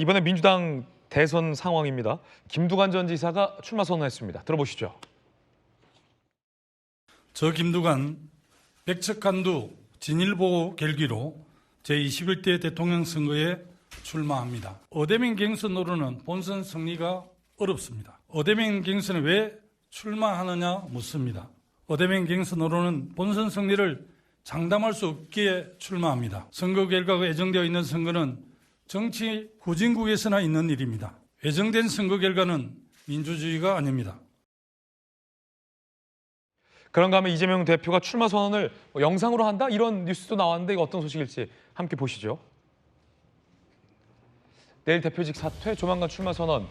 이번에 민주당 대선 상황입니다. 김두관 전 지사가 출마 선언했습니다. 들어보시죠. 저 김두관 백척간두 진일보고 결기로 제21대 대통령 선거에 출마합니다. 어대면 경선 노르는 본선 승리가 어렵습니다. 어대면 경선에 왜 출마하느냐 묻습니다. 어대면 경선 노르는 본선 승리를 장담할 수 없기에 출마합니다. 선거 결과가 예정되어 있는 선거는 정치 후진국에서나 있는 일입니다. 예정된 선거 결과는 민주주의가 아닙니다. 그런가 하면 이재명 대표가 출마 선언을 영상으로 한다? 이런 뉴스도 나왔는데 이거 어떤 소식일지 함께 보시죠. 내일 대표직 사퇴, 조만간 출마 선언.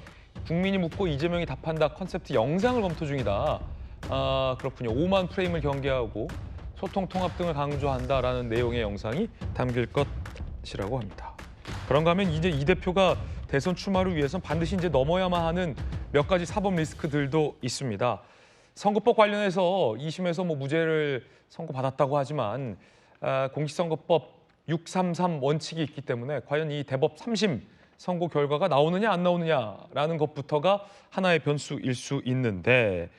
국민이 묻고 이재명이 답한다 컨셉트 영상을 검토 중이다. 그렇군요. 5만 프레임을 경계하고 소통, 통합 등을 강조한다라는 내용의 영상이 담길 것이라고 합니다. 그런가 하면 이제 이 대표가 대선 출마를 위해선 반드시 이제 넘어야만 하는 몇 가지 사법 리스크들도 있습니다. 선거법 관련해서 2심에서 무죄를 선고받았다고 하지만 공직선거법 633 원칙이 있기 때문에 과연 이 대법 3심 선고 결과가 나오느냐 안 나오느냐라는 것부터가 하나의 변수일 수 있는데,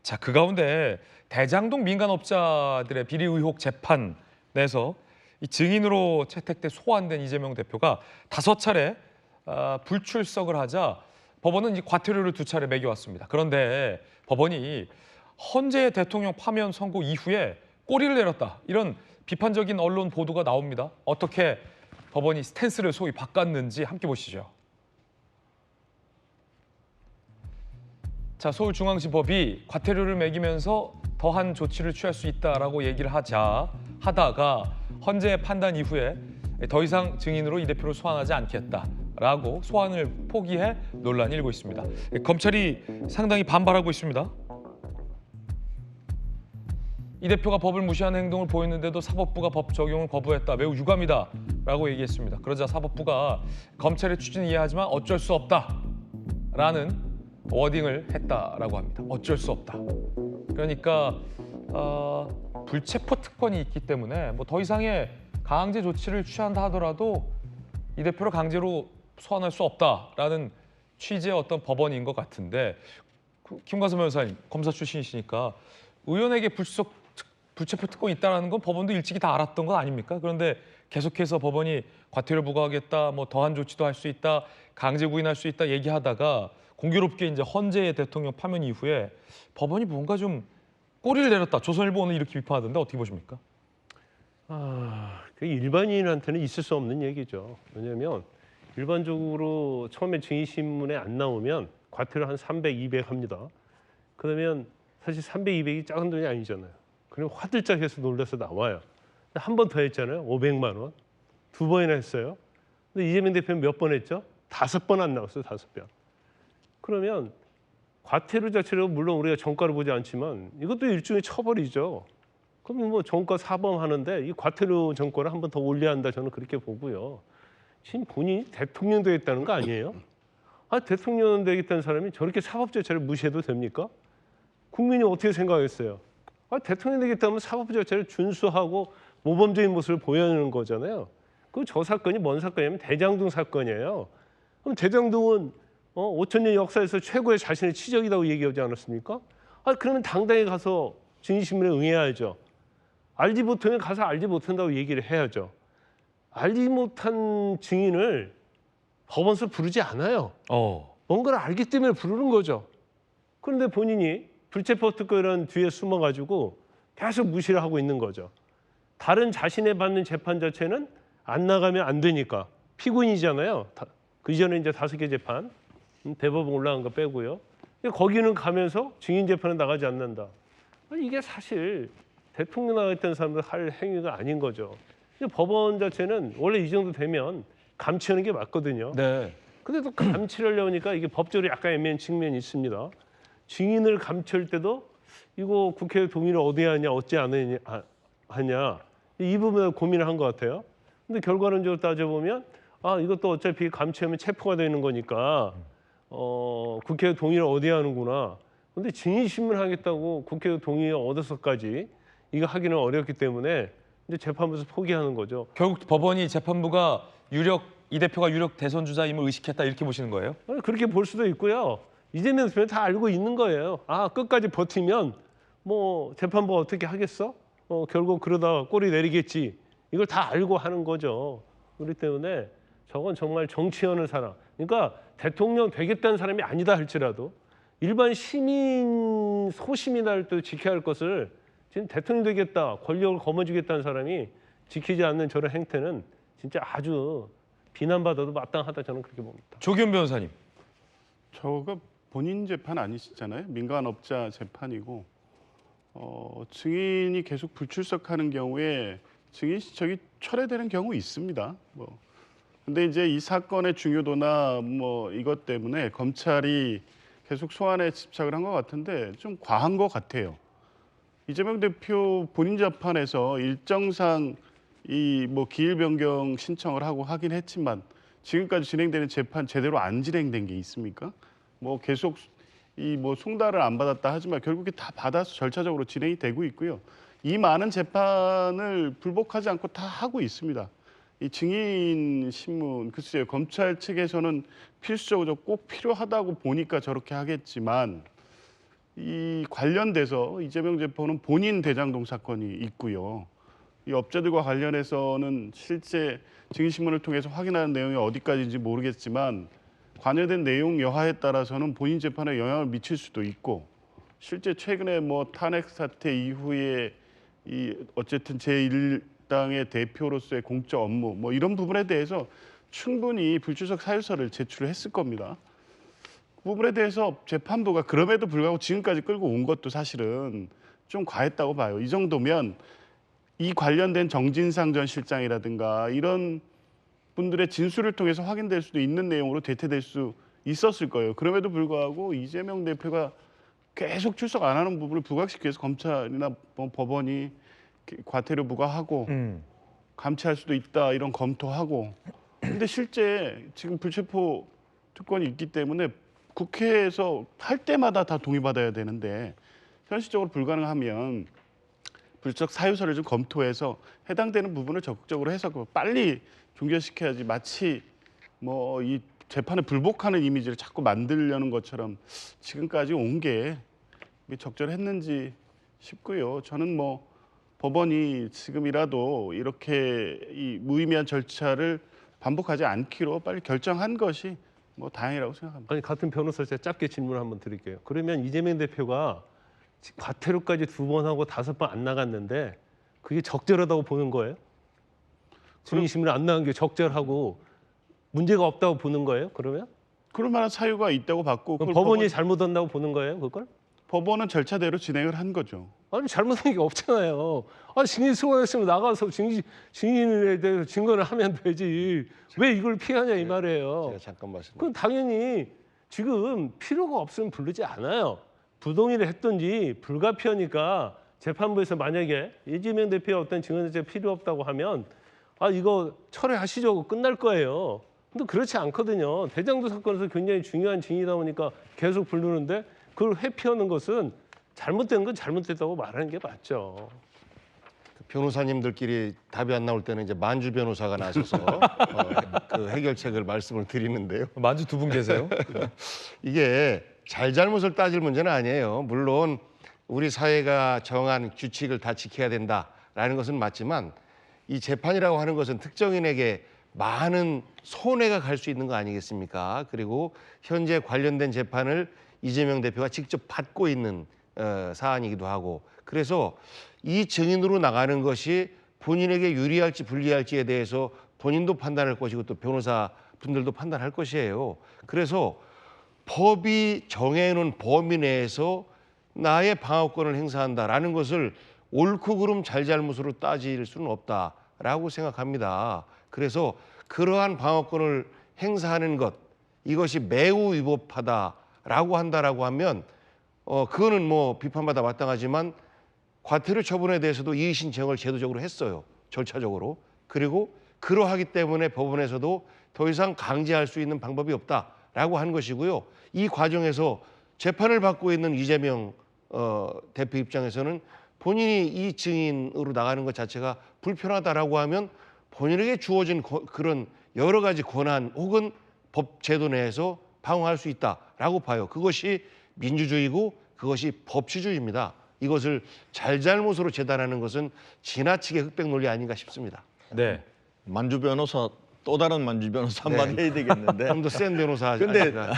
자, 그 가운데 대장동 민간업자들의 비리 의혹 재판에서 이 증인으로 채택돼 소환된 이재명 대표가 5차례 불출석을 하자 법원은 이제 과태료를 2차례 매겨왔습니다. 그런데 법원이 헌재 대통령 파면 선고 이후에 꼬리를 내렸다, 이런 비판적인 언론 보도가 나옵니다. 어떻게 법원이 스탠스를 소위 바꿨는지 함께 보시죠. 자, 서울중앙지법이 과태료를 매기면서 더한 조치를 취할 수 있다라고 얘기를 하다가 헌재 판단 이후에 더 이상 증인으로 이 대표를 소환하지 않겠다라고 소환을 포기해 논란이 일고 있습니다. 검찰이 상당히 반발하고 있습니다. 이 대표가 법을 무시하는 행동을 보였는데도 사법부가 법 적용을 거부했다. 매우 유감이다라고 얘기했습니다. 그러자 사법부가 검찰의 추진을 이해하지만 어쩔 수 없다라는 워딩을 했다라고 합니다. 어쩔 수 없다. 그러니까 불체포 특권이 있기 때문에 더 이상의 강제 조치를 취한다 하더라도 이 대표를 강제로 소환할 수 없다라는 취지의 어떤 법원인 것 같은데, 김관섭 변호사님 검사 출신이시니까 의원에게 불체포 특권이 있다는 건 법원도 일찍이 다 알았던 건 아닙니까? 그런데 계속해서 법원이 과태료 부과하겠다, 더한 조치도 할 수 있다, 강제 구인할 수 있다 얘기하다가 공교롭게 이제 헌재 대통령 파면 이후에 법원이 뭔가 좀 꼬리를 내렸다. 조선일보 오늘 이렇게 비판하던데 어떻게 보십니까? 그 일반인한테는 있을 수 없는 얘기죠. 왜냐하면 일반적으로 처음에 증인신문에 안 나오면 과태료 한 300, 200 합니다. 그러면 사실 300, 200이 작은 돈이 아니잖아요. 그럼 화들짝해서 놀라서 나와요. 한 번 더 했잖아요. 500만 원. 2번이나 했어요. 근데 이재명 대표는 몇 번 했죠? 5번 안 나왔어요. 5번. 그러면 과태료 자체로 물론 우리가 정가를 보지 않지만 이것도 일종의 처벌이죠. 그럼 정가 사범하는데 이 과태료 정가를 한 번 더 올려야 한다, 저는 그렇게 보고요. 지금 본인이 대통령 되겠다는 거 아니에요? 대통령 되겠다는 사람이 저렇게 사법 절차를 무시해도 됩니까? 국민이 어떻게 생각했어요? 대통령 되겠다면 사법 절차를 준수하고 모범적인 모습을 보여주는 거잖아요. 저 사건이 뭔 사건이냐면 대장동 사건이에요. 그럼 대장동은 5,000년 역사에서 최고의 자신의 치적이라고 얘기하지 않았습니까? 그러면 당당히 가서 증인신문에 응해야죠. 알지 못하면 가서 알지 못한다고 얘기를 해야죠. 알지 못한 증인을 법원에서 부르지 않아요. 뭔가를 알기 때문에 부르는 거죠. 그런데 본인이 불체포 특권이라는 뒤에 숨어가지고 계속 무시를 하고 있는 거죠. 다른 자신의 받는 재판 자체는 안 나가면 안 되니까. 피고인이잖아요. 그 전에 이제 5개 재판, 대법원 올라간 거 빼고요. 거기는 가면서 증인 재판은 나가지 않는다. 이게 사실 대통령 나가겠다는 사람들 할 행위가 아닌 거죠. 법원 자체는 원래 이 정도 되면 감치하는 게 맞거든요. 네. 근데 또 감치를 하려니까 이게 법적으로 약간 애매한 측면이 있습니다. 증인을 감치할 때도 이거 국회 동의를 어디에 하냐, 어찌 안 하냐, 이 부분에 고민을 한 것 같아요. 근데 결과론적으로 따져보면 이것도 어차피 감치하면 체포가 되는 거니까 국회 동의를 어디에 하는구나. 근데 증인신문 하겠다고 국회 동의 얻어서까지 이거 하기는 어렵기 때문에 이제 재판부에서 포기하는 거죠. 결국 법원이 재판부가 유력 이 대표가 유력 대선 주자임을 의식했다 이렇게 보시는 거예요? 그렇게 볼 수도 있고요. 이재명 대표는 다 알고 있는 거예요. 아, 끝까지 버티면 뭐 재판부가 어떻게 하겠어? 결국 그러다 꼬리 내리겠지. 이걸 다 알고 하는 거죠. 그렇기 때문에 저건 정말 정치하는 사람. 그러니까 대통령 되겠다는 사람이 아니다 할지라도 일반 시민 소시민들도 지켜야 할 것을 지금 대통령 되겠다, 권력을 거머쥐겠다는 사람이 지키지 않는 저런 행태는 진짜 아주 비난받아도 마땅하다 저는 그렇게 봅니다. 조기현 변호사님. 저거 본인 재판 아니시잖아요. 민간업자 재판이고 증인이 계속 불출석하는 경우에 증인 시척이 철회되는 경우 있습니다. 근데 이제 이 사건의 중요도나 뭐 이것 때문에 검찰이 계속 소환에 집착을 한 것 같은데 좀 과한 것 같아요. 이재명 대표 본인 재판에서 일정상 이 뭐 기일 변경 신청을 하고 하긴 했지만 지금까지 진행되는 재판 제대로 안 진행된 게 있습니까? 뭐 계속 이 뭐 송달을 안 받았다 하지만 결국에 다 받아서 절차적으로 진행이 되고 있고요. 이 많은 재판을 불복하지 않고 다 하고 있습니다. 이 증인 신문 글쎄요, 검찰 측에서는 필수적으로 꼭 필요하다고 보니까 저렇게 하겠지만 이 관련돼서 이재명 대표는 본인 대장동 사건이 있고요. 이 업자들과 관련해서는 실제 증인 신문을 통해서 확인하는 내용이 어디까지인지 모르겠지만 관여된 내용 여하에 따라서는 본인 재판에 영향을 미칠 수도 있고 실제 최근에 뭐 탄핵 사태 이후에 이 어쨌든 제1당의 대표로서의 공적 업무 뭐 이런 부분에 대해서 충분히 불출석 사유서를 제출을 했을 겁니다. 그 부분에 대해서 재판부가 그럼에도 불구하고 지금까지 끌고 온 것도 사실은 좀 과했다고 봐요. 이 정도면 이 관련된 정진상 전 실장이라든가 이런 분들의 진술을 통해서 확인될 수도 있는 내용으로 대체될 수 있었을 거예요. 그럼에도 불구하고 이재명 대표가 계속 출석 안 하는 부분을 부각시키기 위해서 검찰이나 법원이 과태료 부과하고 감치할 수도 있다 이런 검토하고 근데 실제 지금 불체포 특권이 있기 때문에 국회에서 할 때마다 다 동의받아야 되는데 현실적으로 불가능하면 불출석 사유서를 좀 검토해서 해당되는 부분을 적극적으로 해서 빨리 종결시켜야지 마치 뭐 이 재판에 불복하는 이미지를 자꾸 만들려는 것처럼 지금까지 온 게 적절했는지 싶고요. 저는 뭐 법원이 지금이라도 이렇게 이 무의미한 절차를 반복하지 않기로 빨리 결정한 것이 뭐 다행이라고 생각합니다. 아니 같은 변호사 제가 짧게 질문 한번 드릴게요. 그러면 이재명 대표가 과태료까지 2번 하고 5번 안 나갔는데 그게 적절하다고 보는 거예요? 증인신문에 안 나간 게 적절하고 문제가 없다고 보는 거예요? 그러면? 그럴 만한 사유가 있다고 봤고 그럼 법원이 잘못한다고 보는 거예요? 그걸? 법원은 절차대로 진행을 한 거죠. 아니 잘못한 게 없잖아요. 아니 증인 소환했으면 나가서 증인에 대해서 증거를 하면 되지. 왜 이걸 피하냐 이 말이에요. 제가 잠깐 말씀. 그건 당연히 지금 필요가 없으면 부르지 않아요. 부동의를 했든지 불가피하니까 재판부에서 만약에 이재명 대표의 어떤 증언자가 필요 없다고 하면 아 이거 철회하시죠 끝날 거예요. 근데 그렇지 않거든요. 대장동 사건에서 굉장히 중요한 증인이다 보니까 계속 부르는데 그걸 회피하는 것은 잘못된 건 잘못됐다고 말하는 게 맞죠. 변호사님들끼리 답이 안 나올 때는 이제 만주 변호사가 나서서 그 해결책을 말씀을 드리는데요. 만주 2분 계세요? 이게 잘잘못을 따질 문제는 아니에요. 물론 우리 사회가 정한 규칙을 다 지켜야 된다라는 것은 맞지만 이 재판이라고 하는 것은 특정인에게 많은 손해가 갈 수 있는 거 아니겠습니까? 그리고 현재 관련된 재판을 이재명 대표가 직접 받고 있는 사안이기도 하고 그래서 이 증인으로 나가는 것이 본인에게 유리할지 불리할지에 대해서 본인도 판단할 것이고 또 변호사 분들도 판단할 것이에요. 그래서 법이 정해놓은 범위 내에서 나의 방어권을 행사한다라는 것을 옳고 그름 잘잘못으로 따질 수는 없다라고 생각합니다. 그래서 그러한 방어권을 행사하는 것 이것이 매우 위법하다라고 한다라고 하면 그거는 뭐 비판받아 마땅하지만 과태료 처분에 대해서도 이의신청을 제도적으로 했어요. 절차적으로. 그리고 그러하기 때문에 법원에서도 더 이상 강제할 수 있는 방법이 없다라고 한 것이고요. 이 과정에서 재판을 받고 있는 이재명 대표 입장에서는 본인이 이 증인으로 나가는 것 자체가 불편하다라고 하면 본인에게 주어진 그런 여러 가지 권한 혹은 법 제도 내에서 방어할 수 있다라고 봐요. 그것이 민주주의고 그것이 법치주의입니다. 이것을 잘잘못으로 재단하는 것은 지나치게 흑백 논리 아닌가 싶습니다. 네. 만주 변호사 또 다른 만주 변호사 한마디 해야 되겠는데. 좀 더 센 변호사. 근데 아닌가.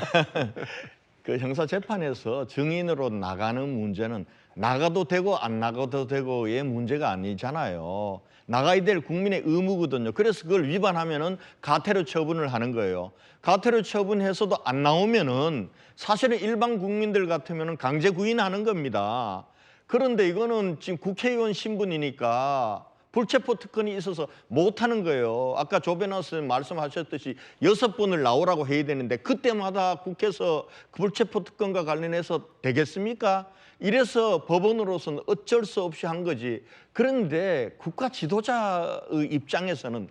그 형사 재판에서 증인으로 나가는 문제는 나가도 되고 안 나가도 되고의 문제가 아니잖아요. 나가야 될 국민의 의무거든요. 그래서 그걸 위반하면은 가태료 처분을 하는 거예요. 가태료 처분해서도 안 나오면은 사실은 일반 국민들 같으면은 강제 구인하는 겁니다. 그런데 이거는 지금 국회의원 신분이니까 불체포 특권이 있어서 못하는 거예요. 아까 조 변호사님 말씀하셨듯이 6번을 나오라고 해야 되는데 그때마다 국회에서 불체포 특권과 관련해서 되겠습니까? 이래서 법원으로서는 어쩔 수 없이 한 거지. 그런데 국가 지도자의 입장에서는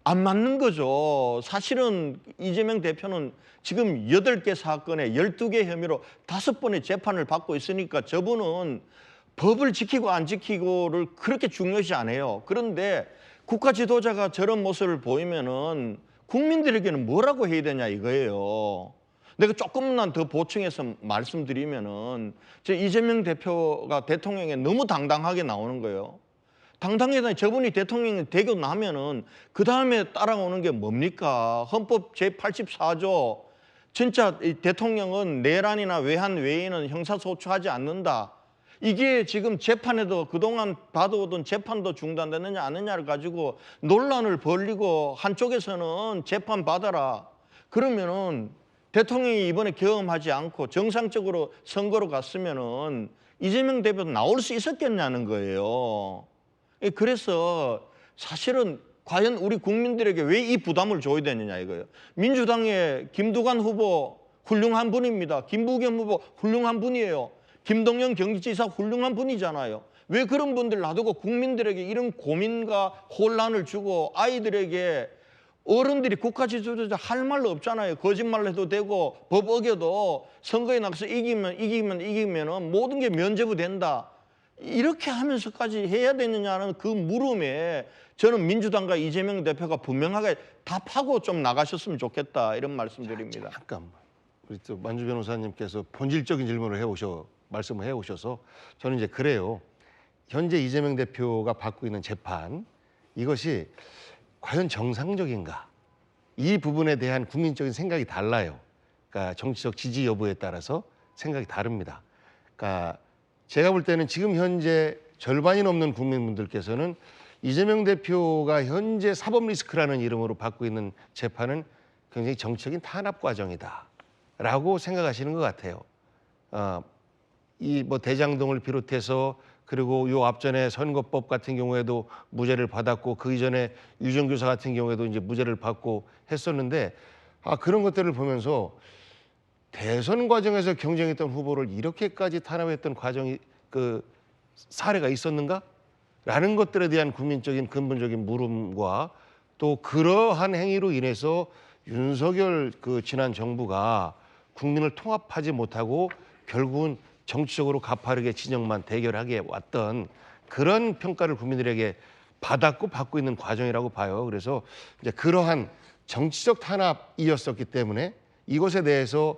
안 맞는 거죠. 사실은 이재명 대표는 지금 8개 사건에 12개 혐의로 5번의 재판을 받고 있으니까 저분은 법을 지키고 안 지키고를 그렇게 중요시 안 해요. 그런데 국가 지도자가 저런 모습을 보이면은 국민들에게는 뭐라고 해야 되냐 이거예요. 내가 조금만 더 보충해서 말씀드리면은 이재명 대표가 대통령에 너무 당당하게 나오는 거예요. 당당하다 저분이 대통령이 되고 나면은 그 다음에 따라오는 게 뭡니까? 헌법 제84조 진짜 이 대통령은 내란이나 외환 외에는 형사소추하지 않는다. 이게 지금 재판에도 그동안 받아오던 재판도 중단되느냐 안 하느냐를 가지고 논란을 벌리고 한쪽에서는 재판 받아라. 그러면은 대통령이 이번에 경험하지 않고 정상적으로 선거로 갔으면은 이재명 대표도 나올 수 있었겠냐는 거예요. 그래서 사실은 과연 우리 국민들에게 왜 이 부담을 줘야 되느냐 이거예요. 민주당의 김두관 후보 훌륭한 분입니다. 김부겸 후보 훌륭한 분이에요. 김동연 경기지사 훌륭한 분이잖아요. 왜 그런 분들 놔두고 국민들에게 이런 고민과 혼란을 주고 아이들에게 어른들이 국가 지도자 할 말로 없잖아요. 거짓말 해도 되고 법 어겨도 선거에 나가서 이기면은 모든 게 면제부 된다. 이렇게 하면서까지 해야 되느냐는 그 물음에 저는 민주당과 이재명 대표가 분명하게 답하고 좀 나가셨으면 좋겠다 이런 말씀드립니다. 잠깐만. 우리 또 만주 변호사님께서 본질적인 질문을 말씀을 해오셔서 저는 이제 그래요. 현재 이재명 대표가 받고 있는 재판 이것이 과연 정상적인가? 이 부분에 대한 국민적인 생각이 달라요. 그러니까 정치적 지지 여부에 따라서 생각이 다릅니다. 그러니까 제가 볼 때는 지금 현재 절반이 넘는 국민분들께서는 이재명 대표가 현재 사법 리스크라는 이름으로 받고 있는 재판은 굉장히 정치적인 탄압 과정이다라고 생각하시는 것 같아요. 이 뭐 대장동을 비롯해서 그리고 요 앞전에 선거법 같은 경우에도 무죄를 받았고 그 이전에 유정교사 같은 경우에도 이제 무죄를 받고 했었는데 그런 것들을 보면서 대선 과정에서 경쟁했던 후보를 이렇게까지 탄압했던 과정이 그 사례가 있었는가? 라는 것들에 대한 국민적인 근본적인 물음과 또 그러한 행위로 인해서 윤석열 그 지난 정부가 국민을 통합하지 못하고 결국은 정치적으로 가파르게 진영만 대결하게 왔던 그런 평가를 국민들에게 받았고 받고 있는 과정이라고 봐요. 그래서 이제 그러한 정치적 탄압이었었기 때문에 이것에 대해서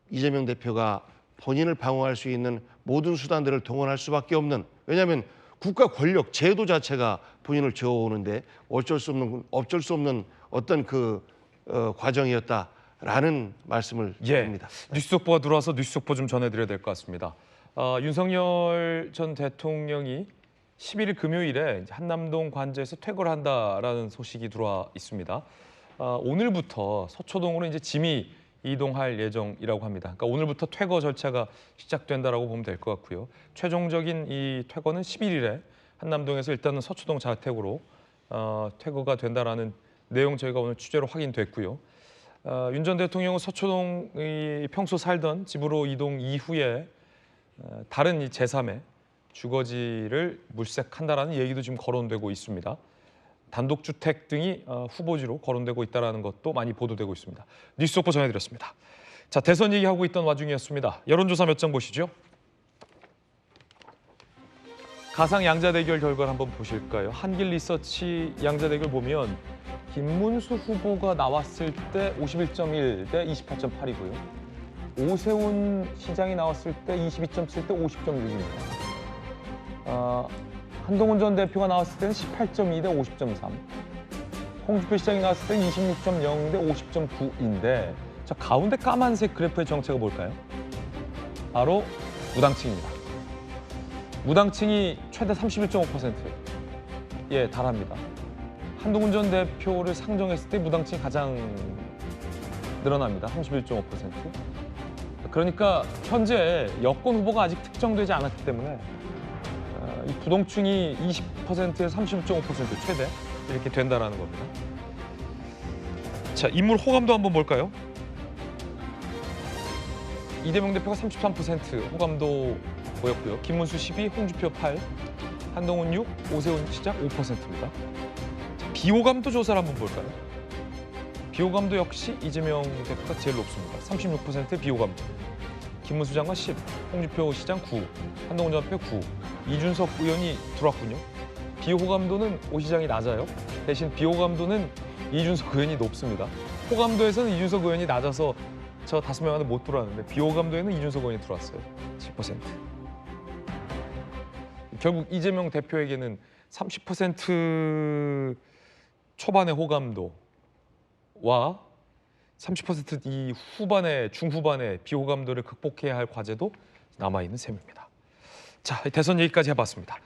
이재명 대표가 본인을 방어할 수 있는 모든 수단들을 동원할 수밖에 없는, 왜냐하면 국가 권력 제도 자체가 본인을 저어오는데 어쩔 수 없는 어떤 그 과정이었다라는 말씀을 드립니다. 뉴스 속보가 들어와서 뉴스 속보 좀 전해드려야 될 것 같습니다. 윤석열 전 대통령이 11일 금요일에 한남동 관저에서 퇴거를 한다라는 소식이 들어와 있습니다. 오늘부터 서초동으로 이제 짐이 이동할 예정이라고 합니다. 그러니까 오늘부터 퇴거 절차가 시작된다라고 보면 될 것 같고요. 최종적인 이 퇴거는 11일에 한남동에서 일단은 서초동 자택으로 퇴거가 된다라는 내용 저희가 오늘 취재로 확인됐고요. 윤 전 대통령은 서초동이 평소 살던 집으로 이동 이후에 다른 이 제3의 주거지를 물색한다라는 얘기도 지금 거론되고 있습니다. 단독주택 등이 후보지로 거론되고 있다는 것도 많이 보도되고 있습니다. 뉴스 속보 전해드렸습니다. 자, 대선 얘기하고 있던 와중이었습니다. 여론조사 몇 장 보시죠. 가상 양자 대결 결과를 한번 보실까요? 한길 리서치 양자 대결 보면 김문수 후보가 나왔을 때 51.1 대 28.8이고요. 오세훈 시장이 나왔을 때 22.7 대 50.6입니다. 한동훈 전 대표가 나왔을 때는 18.2 대 50.3. 홍준표 시장이 나왔을 때는 26.0 대 50.9인데 저 가운데 까만색 그래프의 정체가 뭘까요? 바로 무당층입니다. 무당층이 최대 31.5%에 달합니다. 한동훈 전 대표를 상정했을 때 무당층이 가장 늘어납니다. 31.5%. 그러니까 현재 여권 후보가 아직 특정되지 않았기 때문에 이 부동층이 20%에서 31.5% 최대 이렇게 된다라는 겁니다. 자, 인물 호감도 한번 볼까요? 이재명 대표가 33% 호감도 보였고요. 김문수 12, 홍준표 8, 한동훈 6, 오세훈 시장 5%입니다. 비호감도 조사를 한번 볼까요? 비호감도 역시 이재명 대표가 제일 높습니다. 36% 비호감도. 김문수 장관 10, 홍준표 시장 9, 한동훈 전 대표 9, 이준석 의원이 들어왔군요. 비호감도는 오 시장이 낮아요. 대신 비호감도는 이준석 의원이 높습니다. 호감도에서는 이준석 의원이 낮아서 저 5명 안에 못 들어왔는데 비호감도에는 이준석 의원이 들어왔어요. 10%. 결국 이재명 대표에게는 30% 초반의 호감도와 30% 후반의 중후반의 비호감도를 극복해야 할 과제도 남아있는 셈입니다. 자, 대선 얘기까지 해봤습니다.